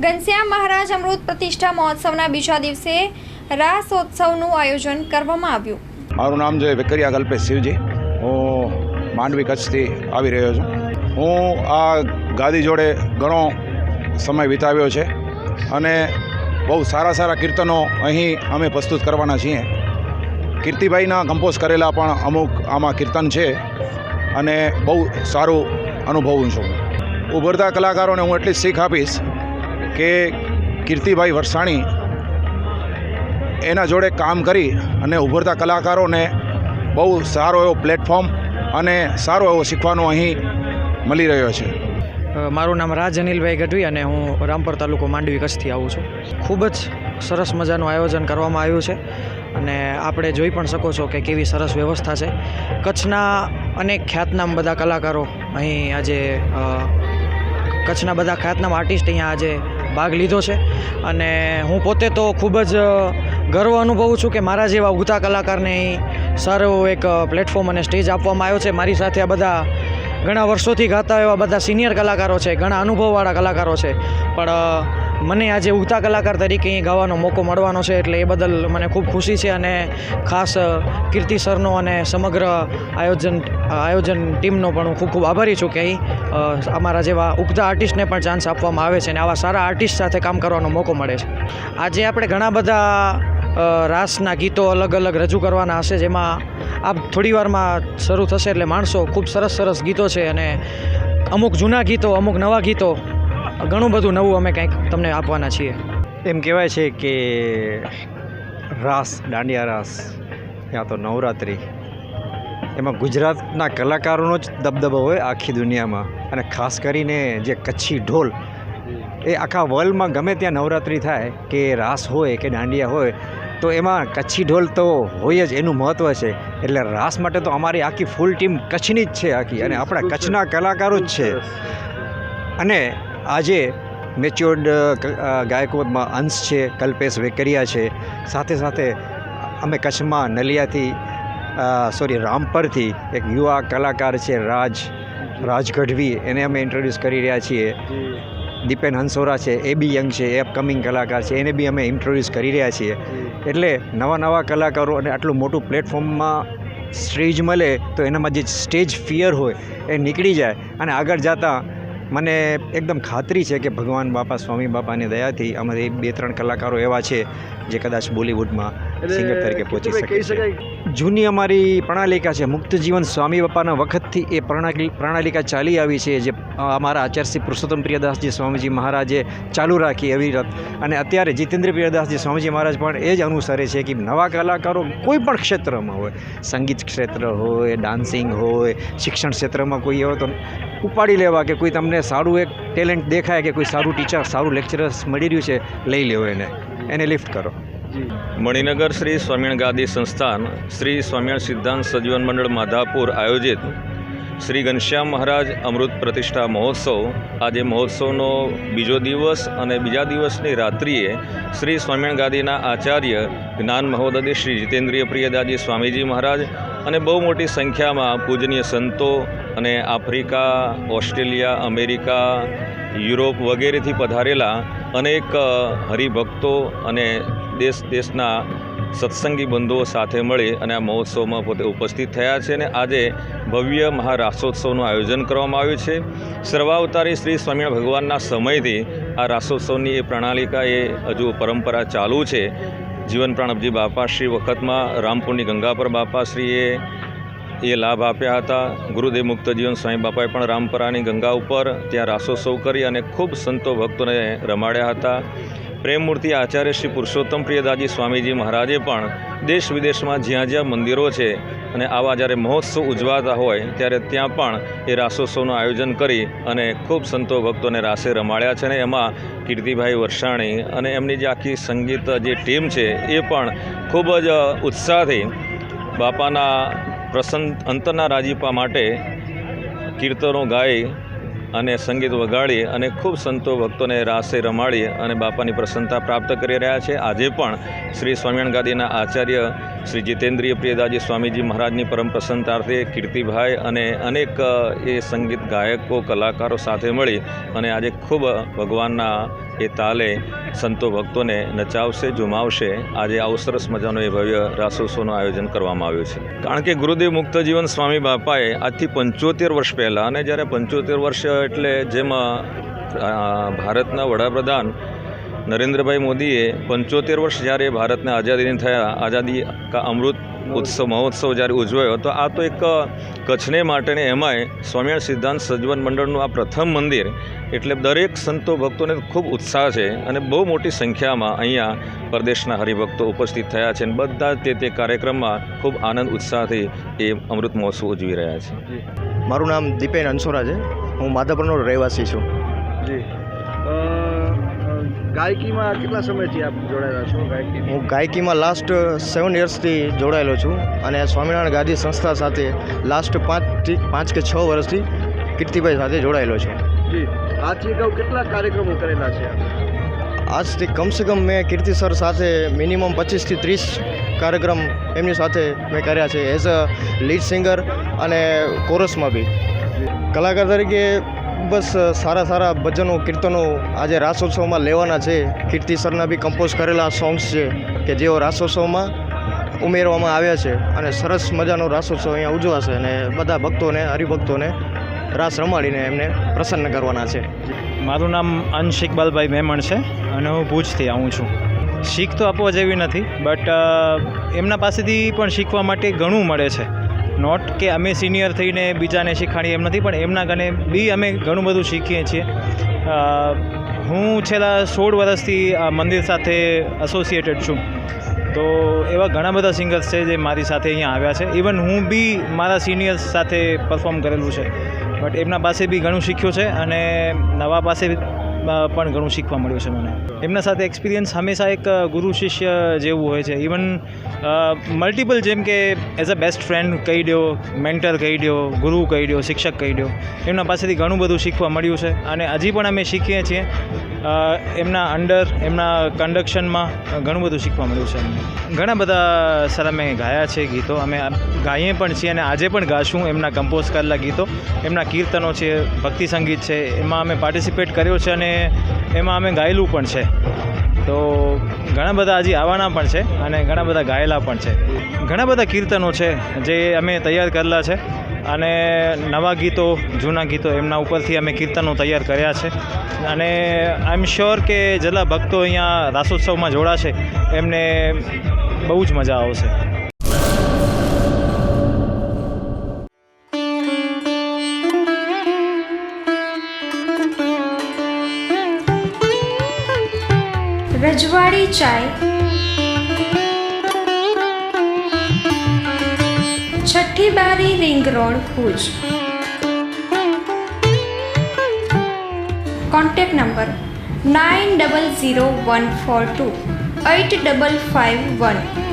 ઘનશ્યામ મહારાજ અમૃત પ્રતિષ્ઠા મહોત્સવના બીજા દિવસે રાસોત્સવનું આયોજન કરવામાં આવ્યું। મારું નામ છે વેકરિયા કલ્પેશ શિવજી। હું માંડવી કચ્છથી આવી રહ્યો છું। હું આ ગાદી જોડે ઘણો સમય વિતાવ્યો છે અને બહુ સારા કીર્તનો અહીં અમે પ્રસ્તુત કરવાના છીએ। કીર્તિભાઈના કમ્પોઝ કરેલા પણ અમુક આમાં કીર્તન છે અને બહુ સારું અનુભવું છું। ઉભરતા કલાકારોને હું એટલી શીખ આપીશ કે કીર્તિભાઈ વરસાણી એના જોડે કામ કરી અને ઉભરતા કલાકારોને બહુ સારો એવો પ્લેટફોર્મ અને સારો એવો શીખવાનો અહીં મળી રહ્યો છે। મારું નામ રાજ અનિલભાઈ ગઢવી અને હું રામપર તાલુકો માંડવી કચ્છથી આવું છું। ખૂબ જ સરસ મજાનું આયોજન કરવામાં આવ્યું છે અને આપણે જોઈ પણ શકો છો કે કેવી સરસ વ્યવસ્થા છે। કચ્છના અનેક ખ્યાતનામ બધા કલાકારો અહીં આજે કચ્છના બધા ખ્યાતનામ આર્ટિસ્ટ અહીંયા આજે ભાગ લીધો છે અને હું પોતે તો ખૂબ જ ગર્વ અનુભવું છું કે મારા જેવા ઉગતા કલાકારને અહીં સારો એક પ્લેટફોર્મ અને સ્ટેજ આપવામાં આવ્યો છે। મારી સાથે આ બધા ઘણા વર્ષોથી ગાતા એવા બધા સિનિયર કલાકારો છે, ઘણા અનુભવવાળા કલાકારો છે, પણ મને આજે ઉગતા કલાકાર તરીકે અહીં ગાવાનો મોકો મળવાનો છે એટલે એ બદલ મને ખૂબ ખુશી છે અને ખાસ કીર્તિ સરનો અને સમગ્ર આયોજન ટીમનો પણ હું ખૂબ આભારી છું કે અહીં અમારા જેવા ઉગતા આર્ટિસ્ટને પણ ચાન્સ આપવામાં આવે છે અને આવા સારા આર્ટિસ્ટ સાથે કામ કરવાનો મોકો મળે છે। આજે આપણે ઘણા બધા રાસના ગીતો અલગ અલગ રજૂ કરવાના હશે, જેમાં આ થોડી વારમાં શરૂ થશે એટલે માણસો ખૂબ સરસ ગીતો છે અને અમુક જૂના ગીતો, અમુક નવા ગીતો, ઘણું બધું નવું અમે કંઈક તમને આપવાના છીએ। એમ કહેવાય છે કે રાસ, દાંડિયા રાસ યા તો નવરાત્રિ, એમાં ગુજરાતના કલાકારોનો જ દબદબો હોય આખી દુનિયામાં અને ખાસ કરીને જે કચ્છી ઢોલ એ આખા વર્લ્ડમાં ગમે ત્યાં નવરાત્રિ થાય કે રાસ હોય કે દાંડિયા હોય તો એમાં કચ્છી ઢોલ તો હોય જ, એનું મહત્ત્વ છે। એટલે રાસ માટે તો અમારી આખી ફૂલ ટીમ કચ્છની જ છે આખી અને આપણા કચ્છના કલાકારો જ છે। અને આજે મેચ્યોર્ડ ગાયકોમાં અંશ છે, કલ્પેશ વેકરિયા છે, સાથે અમે કચ્છમાં નલિયાથી રામપરથી એક યુવા કલાકાર છે રાજ ગઢવી, એને અમે ઇન્ટ્રોડ્યુસ કરી રહ્યા છીએ। દીપેન હંસોરા છે, એ બી યંગ છે, એ અપકમિંગ કલાકાર છે, એને બી અમે ઇન્ટ્રોડ્યુસ કરી રહ્યા છીએ। એટલે નવા કલાકારો અને આટલું મોટું પ્લેટફોર્મમાં સ્ટેજ મળે તો એનામાં જે સ્ટેજ ફિયર હોય એ નીકળી જાય અને આગળ જતાં મને એકદમ ખાતરી છે કે ભગવાન બાપા સ્વામી બાપાની દયાથી અમારે 2-3 કલાકારો એવા છે જે કદાચ બોલિવૂડમાં સિંગર તરીકે પહોંચી શકે છે। જૂની અમારી પ્રણાલિકા છે, મુક્ત જીવન સ્વામી બાપાના વખતથી એ પ્રણાલિકા ચાલી આવી છે, જે અમારા આચાર્ય શ્રી પુરુષોત્તમ પ્રિયદાસજી સ્વામીજી મહારાજે ચાલુ રાખી અવિરત, અને અત્યારે જીતેન્દ્ર પ્રિયદાસજી સ્વામીજી મહારાજ પણ એ જ અનુસરે છે કે નવા કલાકારો કોઈ પણ ક્ષેત્રમાં હોય, સંગીત ક્ષેત્ર હોય, ડાન્સિંગ હોય, શિક્ષણ ક્ષેત્રમાં કોઈ એવો તો ઉપાડી લેવા કે કોઈ તમને સારું એક ટેલેન્ટ દેખાય કે કોઈ સારું ટીચર, સારું લેક્ચરર્સ મળી રહ્યું છે, લઈ લેવો એને લિફ્ટ કરો। મણિનગર શ્રી સ્વામિનારાયણ ગાદી સંસ્થાન, શ્રી સ્વામિનારાયણ સિદ્ધાંત સજીવન મંડળ માધાપુર આયોજિત શ્રી ઘનશ્યામ મહારાજ અમૃત પ્રતિષ્ઠા મહોત્સવ, આજે મહોત્સવનો બીજો દિવસ અને બીજા દિવસની રાત્રિએ શ્રી સ્વામિનારાયણ ગાદીના આચાર્ય જ્ઞાન મહોદય શ્રી જીતેન્દ્રિય પ્રિયદાસજી સ્વામીજી મહારાજ અને બહુ મોટી સંખ્યામાં પૂજનીય સંતો અને આફ્રિકા, ઓસ્ટ્રેલિયા, અમેરિકા, યુરોપ વગેરેથી પધારેલા અનેક હરિભક્તો અને દેશના સત્સંગી બંધુઓ સાથે મળી અને આ મહોત્સવમાં પોતે ઉપસ્થિત થયા છે અને આજે ભવ્ય મહારાસોત્સવનું આયોજન કરવામાં આવ્યું છે। સર્વાવતારી શ્રી સ્વામિનારાયણ ભગવાનના સમયથી આ રાસોત્સવની એ પ્રણાલિકા એ હજુ પરંપરા ચાલુ છે। જીવન પ્રાણપજી બાપાશ્રી વખતમાં રામપુરની ગંગાપર બાપાશ્રીએ એ લાભ આપ્યા હતા। ગુરુદેવ મુક્ત જીવન સ્વામી બાપાએ પણ રામપરાની ગંગા ઉપર ત્યાં રાસોત્સવ કરી અને ખૂબ સંતો ભક્તોને રમાડ્યા હતા। પ્રેમમૂર્તિ આચાર્ય શ્રી પુરુષોત્તમ પ્રિયદાસજી સ્વામીજી મહારાજે પણ દેશ વિદેશમાં જ્યાં મંદિરો છે અને આવા જ્યારે મહોત્સવ ઉજવાતા હોય ત્યારે ત્યાં પણ એ રાસોત્સવનું આયોજન કરી અને ખૂબ સંતો ભક્તોને રાસે રમાડ્યા છે અને એમાં કીર્તિભાઈ વરસાણી અને એમની જે આખી સંગીત જે ટીમ છે એ પણ ખૂબ જ ઉત્સાહથી બાપાના અંતરના રાજીપા માટે કીર્તનો ગાઈ અને સંગીત વગાડી અને ખૂબ સંતો ભક્તોને રાસે રમાડી અને બાપાની પ્રસન્નતા પ્રાપ્ત કરી રહ્યા છે। આજે પણ શ્રી સ્વામિનારાયણ ગાદીના આચાર્ય શ્રી જીતેન્દ્રિય પ્રિયદાસજી સ્વામીજી મહારાજની પરમ પ્રસન્નતાર્થે કીર્તિભાઈ અને અનેક એ સંગીત ગાયકો કલાકારો સાથે મળી અને આજે ખૂબ ભગવાનના એ તાલે સંતો ભક્તોને નચાવશે, ઝુમાવશે. આજે આવું સરસ મજાનો એ ભવ્ય રાસોત્સવનું આયોજન કરવામાં આવ્યું છે. કારણ કે ગુરુદેવ મુક્તજીવન સ્વામી બાપાએ આજથી 75 વર્ષ પહેલાં, અને જ્યારે 75 વર્ષ એટલે જેમાં ભારતના વડાપ્રધાન નરેન્દ્રભાઈ મોદીએ 75 વર્ષ જ્યારે ભારતને આઝાદીને થયા, આઝાદી કા અમૃત મહોત્સવ જ્યારે ઉજવાયો, તો આ તો એક કચ્છને માટે ને એમાંય સ્વામિનારાયણ સિદ્ધાંત સજીવન મંડળનું આ પ્રથમ મંદિર, એટલે દરેક સંતો ભક્તોને ખૂબ ઉત્સાહ છે અને બહુ મોટી સંખ્યામાં અહીંયા પ્રદેશના હરિભક્તો ઉપસ્થિત થયા છે અને બધા તે કાર્યક્રમમાં ખૂબ આનંદ ઉત્સાહથી એ અમૃત મહોત્સવ ઉજવી રહ્યા છે. મારું નામ દીપેન અંસોરા છે. હું માધાપરનો રહેવાસી છું. જી, ગાયકીમાં કેટલા સમયથી આપ જોડાયેલા છો? હું ગાયકીમાં લાસ્ટ 7 યર્સથી જોડાયેલો છું અને સ્વામિનારાયણ ગાદી સંસ્થા સાથે લાસ્ટ 5 કે 6 વર્ષથી કીર્તિભાઈ સાથે જોડાયેલો છું. જી, આજથી અગાઉ કેટલા કાર્યક્રમો કરેલા છે? આજથી કમસે કમ મેં કીર્તિ સર સાથે મિનિમમ 25 થી 30 કાર્યક્રમ એમની સાથે મેં કર્યા છે, એઝ અ લીડ સિંગર અને કોરસમાં બી. કલાકાર તરીકે બસ સારા ભજનો, કીર્તનો આજે રાસોત્સવમાં લેવાના છે. કીર્તિ સરના બી કમ્પોઝ કરેલા સોંગ્સ છે કે જેઓ રાસોત્સવમાં ઉમેરવામાં આવ્યા છે અને સરસ મજાનો રાસોત્સવ અહીંયા ઉજવાશે અને બધા ભક્તોને, હરિભક્તોને રાસ રમાડીને એમને પ્રસન્ન કરવાના છે. મારું નામ અંશ ઇકબાલભાઈ મેમણ છે અને હું ભુજથી આવું છું. શીખ તો આપવા જેવી નથી, બટ એમના પાસેથી પણ શીખવા માટે ઘણું મળે છે. નોટ કે અમે સિનિયર થઈને બીજાને શીખવાડીએ એમ નથી, પણ એમના કને બી અમે ઘણું બધું શીખીએ છીએ. હું છેલ્લા 16 વર્ષથી આ મંદિર સાથે એસોસિએટેડ છું, તો એવા ઘણા બધા સિંગર્સ છે જે મારી સાથે અહીંયા આવ્યા છે. ઇવન હું બી મારા સિનિયર્સ સાથે પરફોર્મ કરેલું છે, બટ એમના પાસે બી ઘણું શીખ્યું છે અને નવા પાસે પણ ઘણું શીખવા મળ્યું છે મને. એમના સાથે એક્સપિરિયન્સ હંમેશા એક ગુરુ શિષ્ય જેવું હોય છે. ઇવન મલ્ટિપલ, જેમ કે એઝ અ બેસ્ટ ફ્રેન્ડ કહી દો, મેન્ટર કહી દો, ગુરુ કહી દો, શિક્ષક કહી દો. એમના પાસેથી ઘણું બધું શીખવા મળ્યું છે અને હજી પણ અમે શીખીએ છીએ. એમના અંડર, એમના કન્ડક્શનમાં ઘણું બધું શીખવા મળ્યું છે અમને. ઘણા બધા સર અમે ગાયા છે ગીતો, અમે ગાઈએ પણ છીએ અને આજે પણ ગાશું. એમના કમ્પોઝ કરેલા ગીતો, એમના કીર્તનો છે, ભક્તિ સંગીત છે, એમાં અમે પાર્ટિસિપેટ કર્યો છે અને એમાં અમે ગાયેલું પણ છે. તો ઘણા બધા હજી આવવાના પણ છે અને ઘણા બધા ગાયેલા પણ છે. ઘણા બધા કીર્તનો છે જે અમે તૈયાર કરેલા છે અને નવા ગીતો, જૂના ગીતો, એમના ઉપરથી અમે કીર્તનો તૈયાર કર્યા છે અને આઈ એમ શ્યોર કે જેટલા ભક્તો અહીંયા રાસોત્સવમાં જોડાશે એમને બહુ જ મજા આવશે. રજવાડી ચાય, છઠ્ઠી બારી, ring road, Bhuj. Contact number 9001428551.